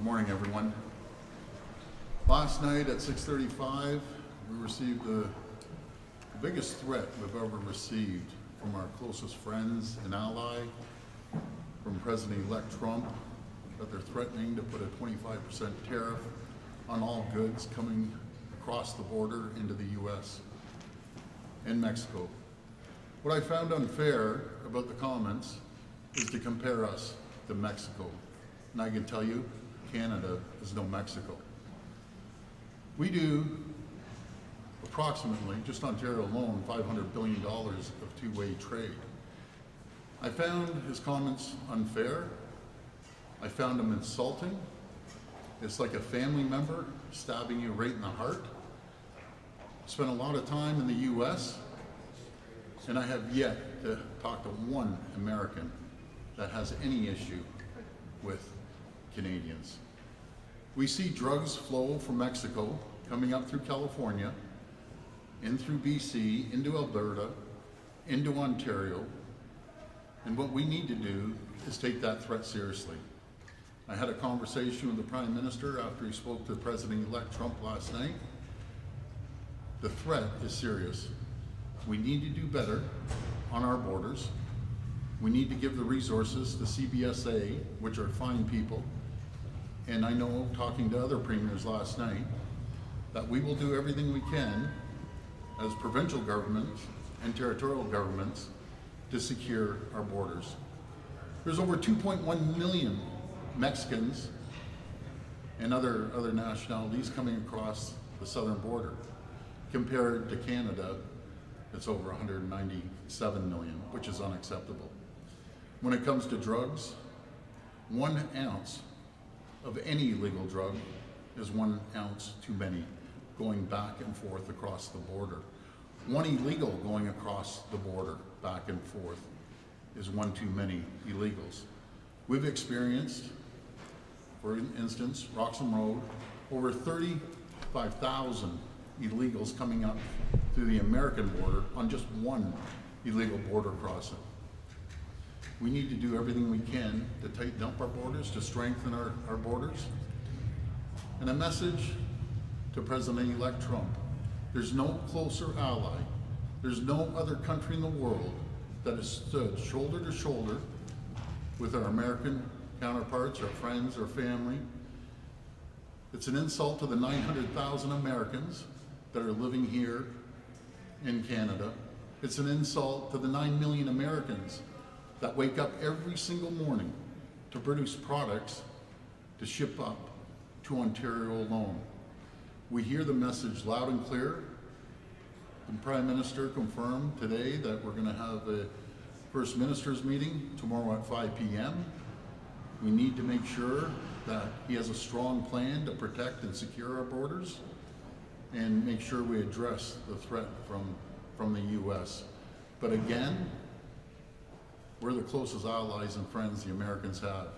morning, everyone. Last night at 6:35, we received the biggest threat we've ever received from our closest friends and ally, from President-elect Trump, that they're threatening to put a 25% tariff on all goods coming across the border into the U.S. and Mexico. What I found unfair about the comments is to compare us to Mexico. And I can tell you, Canada is no Mexico. We do approximately, just Ontario alone, $500 billion of two-way trade. I found his comments unfair. I found them insulting. It's like a family member stabbing you right in the heart. Spent a lot of time in the U.S., and I have yet to talk to one American that has any issue with Canadians. We see drugs flow from Mexico, coming up through California, in through BC, into Alberta, into Ontario, and what we need to do is take that threat seriously. I had a conversation with the Prime Minister after he spoke to President-elect Trump last night. The threat is serious. We need to do better on our borders. We need to give the resources to CBSA, which are fine people. And I know, talking to other premiers last night, that we will do everything we can as provincial governments and territorial governments to secure our borders. There's over 2.1 million Mexicans and other nationalities coming across the southern border. Compared to Canada, it's over 197 million, which is unacceptable. When it comes to drugs, 1 ounce of any illegal drug is 1 ounce too many going back and forth across the border. 1 illegal going across the border back and forth is 1 too many illegals. We've experienced, for instance, Roxham Road, over 35,000 illegals coming up through the American border on just 1 illegal border crossing. We need to do everything we can to tighten up our borders, to strengthen our borders. And a message to President-elect Trump: there's no closer ally, there's no other country in the world that has stood shoulder to shoulder with our American counterparts, our friends, our family. It's an insult to the 900,000 Americans that are living here in Canada. It's an insult to the 9 million Americans that wake up every single morning to produce products to ship up to Ontario alone. We hear the message loud and clear. The Prime Minister confirmed today that we're going to have a First Minister's meeting tomorrow at 5 p.m. We need to make sure that he has a strong plan to protect and secure our borders and make sure we address the threat from the U.S. But again, we're the closest allies and friends the Americans have.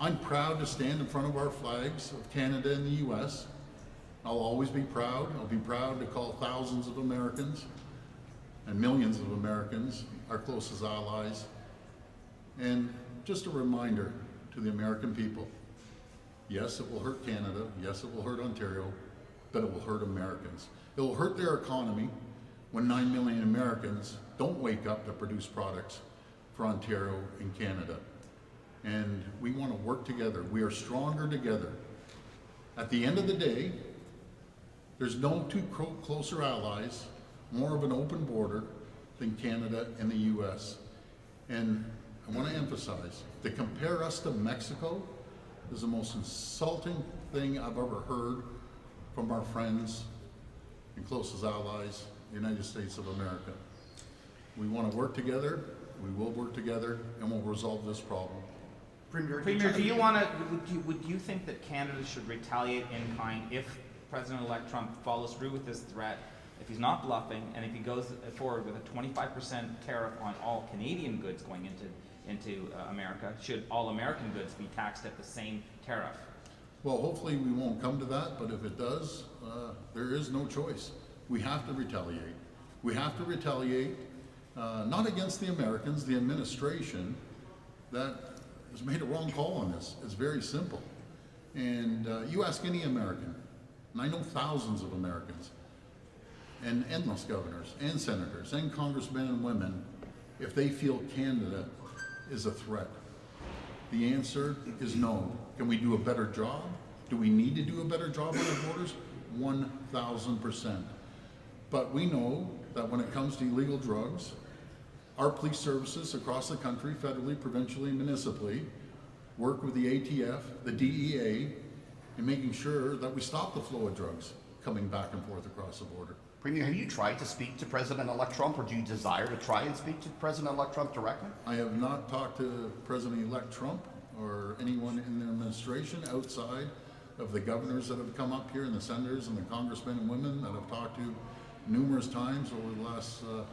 I'm proud to stand in front of our flags of Canada and the U.S. I'll always be proud. I'll be proud to call thousands of Americans and millions of Americans our closest allies. And just a reminder to the American people, yes, it will hurt Canada, yes, it will hurt Ontario, but it will hurt Americans. It will hurt their economy when 9 million Americans don't wake up to produce products for Ontario and Canada. And we want to work together. We are stronger together. At the end of the day, there's no two closer allies, more of an open border than Canada and the U.S. And I want to emphasize, to compare us to Mexico is the most insulting thing I've ever heard from our friends and closest allies, the United States of America. We want to work together. We will work together, and we'll resolve this problem. Premier, do you want to? Would you think that Canada should retaliate in kind if President-elect Trump follows through with this threat? If he's not bluffing, and if he goes forward with a 25% tariff on all Canadian goods going into America, should all American goods be taxed at the same tariff? Well, hopefully we won't come to that, but if it does, there is no choice. We have to retaliate. We have to retaliate. Not against the Americans, the administration that has made a wrong call on this. It's very simple. And you ask any American, and I know thousands of Americans, and endless governors, and senators, and congressmen and women, if they feel Canada is a threat. The answer is no. Can we do a better job? Do we need to do a better job on our borders? 1,000%. But we know that when it comes to illegal drugs, our police services across the country, federally, provincially, and municipally, work with the ATF, the DEA, in making sure that we stop the flow of drugs coming back and forth across the border. Premier, have you tried to speak to President-elect Trump, or do you desire to try and speak to President-elect Trump directly? I have not talked to President-elect Trump or anyone in the administration outside of the governors that have come up here and the senators and the congressmen and women that I've talked to numerous times over the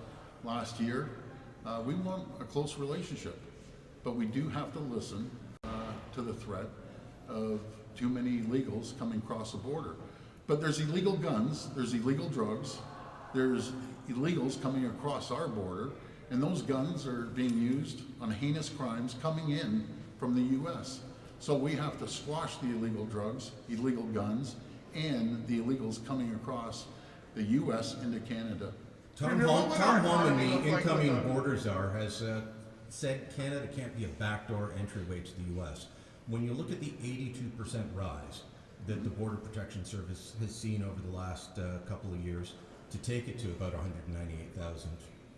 last year. We want a close relationship, but we do have to listen to the threat of too many illegals coming across the border. But there's illegal guns, there's illegal drugs, there's illegals coming across our border, and those guns are being used on heinous crimes coming in from the U.S. So we have to squash the illegal drugs, illegal guns, and the illegals coming across the U.S. into Canada. Tom Holman, the incoming border czar, has said Canada can't be a backdoor entryway to the U.S. When you look at the 82% rise that the Border Protection Service has seen over the last couple of years, to take it to about 198,000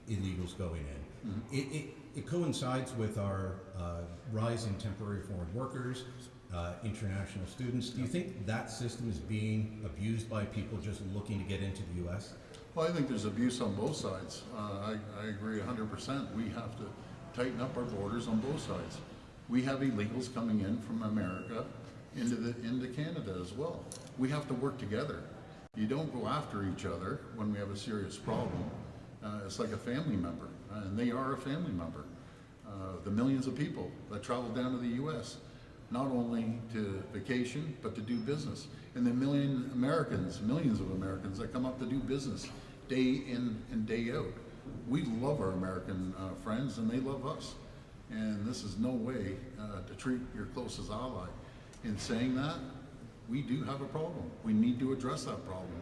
illegals going in, it coincides with our rise in temporary foreign workers, international students. Do you think that system is being abused by people just looking to get into the U.S.? Well, I think there's abuse on both sides. I agree 100%. We have to tighten up our borders on both sides. We have illegals coming in from America into Canada as well. We have to work together. You don't go after each other when we have a serious problem. It's like a family member, and they are a family member. The millions of people that travel down to the U.S., not only to vacation, but to do business. And the millions of Americans that come up to do business day in and day out. We love our American friends, and they love us. And this is no way to treat your closest ally. In saying that, we do have a problem. We need to address that problem.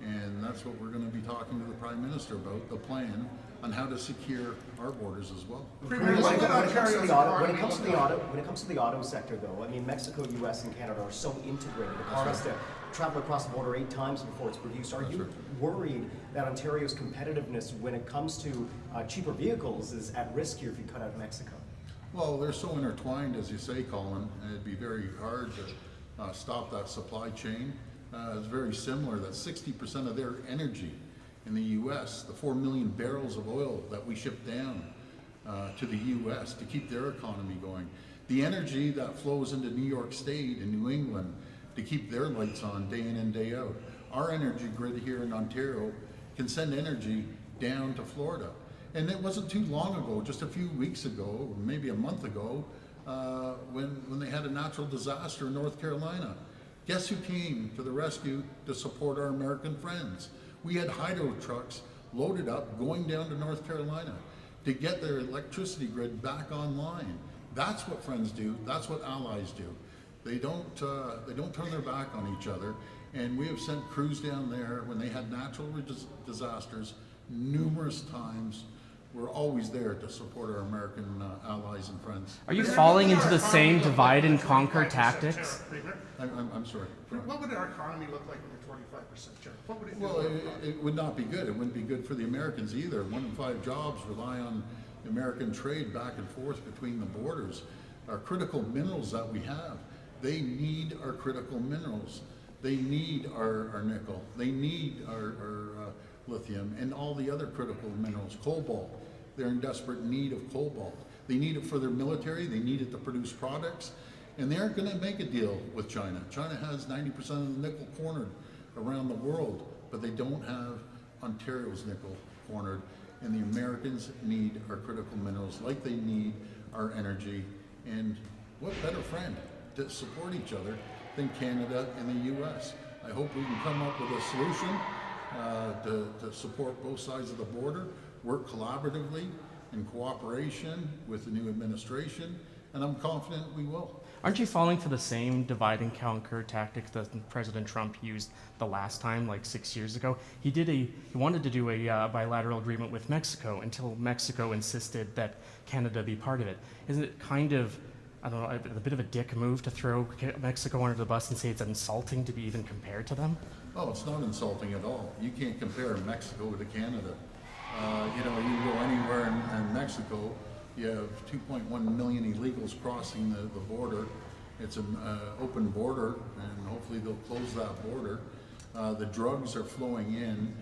And that's what we're going to be talking to the Prime Minister about, the plan on how to secure our borders as well. When it comes to the auto sector, though, I mean, Mexico, U.S., and Canada are so integrated. A car has to travel across the border 8 times before it's produced. Are you worried that Ontario's competitiveness when it comes to cheaper vehicles is at risk here if you cut out Mexico? Well, they're so intertwined, as you say, Colin, and it'd be very hard to stop that supply chain. It's very similar that 60% of their energy in the U.S., the 4 million barrels of oil that we ship down to the U.S. to keep their economy going, the energy that flows into New York State and New England to keep their lights on day in and day out. Our energy grid here in Ontario can send energy down to Florida. And it wasn't too long ago, just a few weeks ago, or maybe a month ago, when they had a natural disaster in North Carolina. Guess who came to the rescue to support our American friends? We had hydro trucks loaded up going down to North Carolina to get their electricity grid back online. That's what friends do. That's what allies do. They don't turn their back on each other. And we have sent crews down there when they had natural disasters numerous times. We're always there to support our American allies and friends. Are you falling into the same divide and conquer tactics? I'm sorry. What would our economy look like with a 25% tariff? What would it do? Well, it would not be good. It wouldn't be good for the Americans either. 1 in 5 jobs rely on American trade back and forth between the borders. Our critical minerals that we have, they need our critical minerals. They need our nickel. They need our lithium and all the other critical minerals, cobalt. They're in desperate need of cobalt. They need it for their military. They need it to produce products. And they aren't going to make a deal with China. China has 90% of the nickel cornered around the world, but they don't have Ontario's nickel cornered. And the Americans need our critical minerals like they need our energy. And what better friend to support each other than Canada and the U.S.? I hope we can come up with a solution to support both sides of the border, work collaboratively in cooperation with the new administration, and I'm confident we will. Aren't you falling for the same divide and conquer tactic that President Trump used the last time, like 6 years ago? He wanted to do a bilateral agreement with Mexico until Mexico insisted that Canada be part of it. Isn't it kind of, I don't know, a bit of a dick move to throw Mexico under the bus and say it's insulting to be even compared to them? Oh, it's not insulting at all. You can't compare Mexico to Canada. You know, you go anywhere in Mexico, you have 2.1 million illegals crossing the border. It's an open border, and hopefully they'll close that border. The drugs are flowing in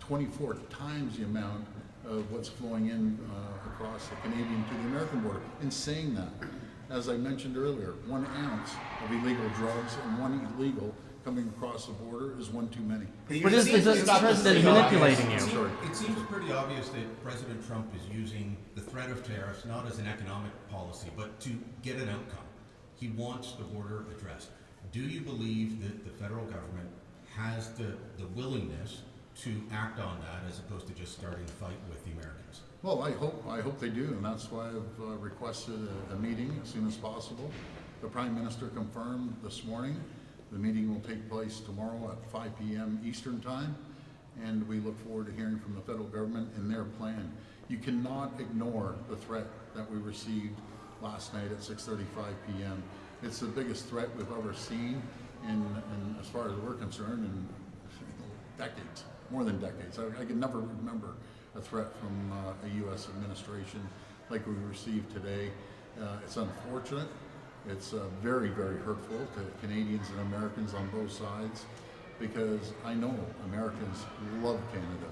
24 times the amount of what's flowing in across the Canadian to the American border. In saying that, as I mentioned earlier, 1 ounce of illegal drugs and 1 illegal coming across the border is one too many. But is the president manipulating you? Sorry. It seems pretty obvious that President Trump is using the threat of tariffs not as an economic policy, but to get an outcome. He wants the border addressed. Do you believe that the federal government has the willingness to act on that as opposed to just starting a fight with the Americans? Well, I hope they do, and that's why I've requested a meeting as soon as possible. The Prime Minister confirmed this morning the meeting will take place tomorrow at 5 p.m. Eastern Time, and we look forward to hearing from the federal government and their plan. You cannot ignore the threat that we received last night at 6:35 p.m. It's the biggest threat we've ever seen in as far as we're concerned, in decades, more than decades. I can never remember a threat from a U.S. administration like we received today. It's unfortunate. It's very, very hurtful to Canadians and Americans on both sides, because I know Americans love Canada.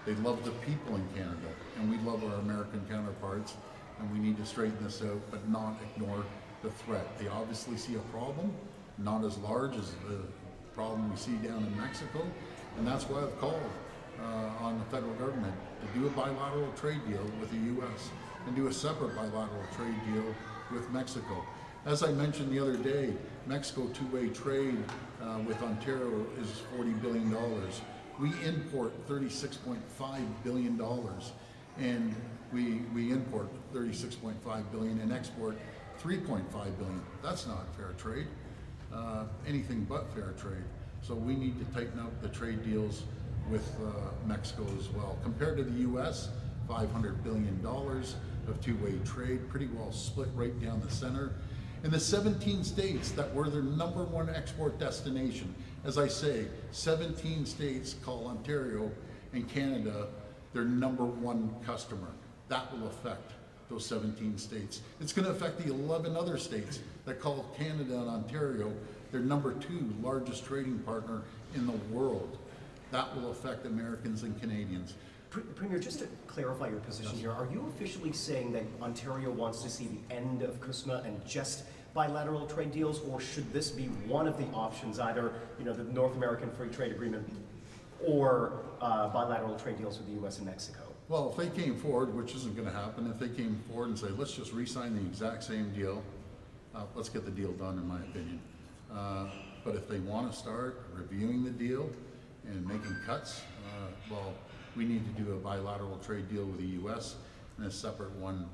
They love the people in Canada, and we love our American counterparts, and we need to straighten this out, but not ignore the threat. They obviously see a problem, not as large as the problem we see down in Mexico, and that's why I've called on the federal government to do a bilateral trade deal with the U.S. and do a separate bilateral trade deal with Mexico. As I mentioned the other day, Mexico two-way trade with Ontario is $40 billion. We import $36.5 billion, and we import $36.5 billion and export $3.5 billion. That's not fair trade, anything but fair trade. So we need to tighten up the trade deals with Mexico as well. Compared to the U.S., $500 billion of two-way trade, pretty well split right down the center. In the 17 states that were their #1 export destination, as I say, 17 states call Ontario and Canada their #1 customer. That will affect those 17 states. It's going to affect the 11 other states that call Canada and Ontario their #2 largest trading partner in the world. That will affect Americans and Canadians. Premier, just to clarify your position here, are you officially saying that Ontario wants to see the end of CUSMA and just bilateral trade deals, or should this be one of the options, either the North American Free Trade Agreement or bilateral trade deals with the U.S. and Mexico? Well, if they came forward, which isn't going to happen, if they came forward and say, let's just re-sign the exact same deal, let's get the deal done, in my opinion. But if they want to start reviewing the deal and making cuts, well, we need to do a bilateral trade deal with the U.S. and a separate one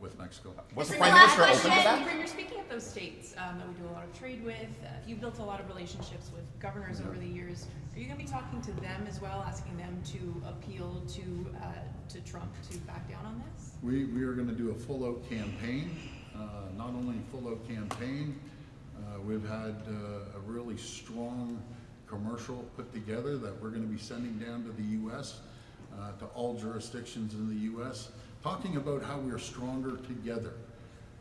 with Mexico. Was the This is Prime last Minister open to question. that? Premier, speaking of those states that we do a lot of trade with, you've built a lot of relationships with governors over the years. Are you going to be talking to them as well, asking them to appeal to Trump to back down on this? We are going to do a full-out campaign. Not only full-out campaign, we've had a really strong commercial put together that we're going to be sending down to the U.S., to all jurisdictions in the U.S., talking about how we are stronger together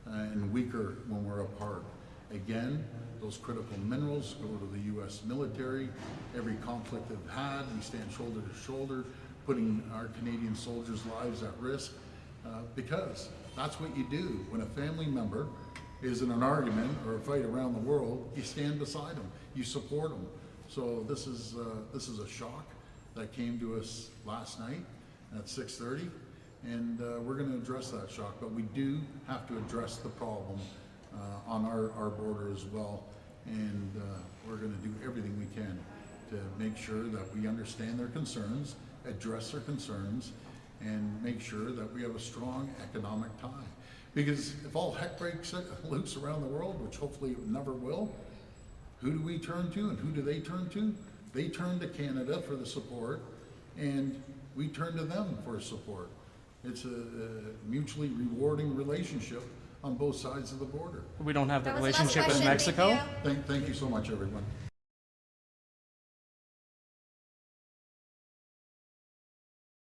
and weaker when we're apart. Again, those critical minerals go to the U.S. military. Every conflict they've had, we stand shoulder to shoulder, putting our Canadian soldiers' lives at risk, because that's what you do. When a family member is in an argument or a fight around the world, you stand beside them, you support them. So this is a shock that came to us last night at 6:30, and we're going to address that shock. But we do have to address the problem on our border as well, and we're going to do everything we can to make sure that we understand their concerns, address their concerns, and make sure that we have a strong economic tie. Because if all heck breaks loose around the world, which hopefully it never will, who do we turn to and who do they turn to? They turn to Canada for the support, and we turn to them for support. It's a mutually rewarding relationship on both sides of the border. We don't have the That was the last relationship with question. Thank Mexico. you. Thank you so much, everyone.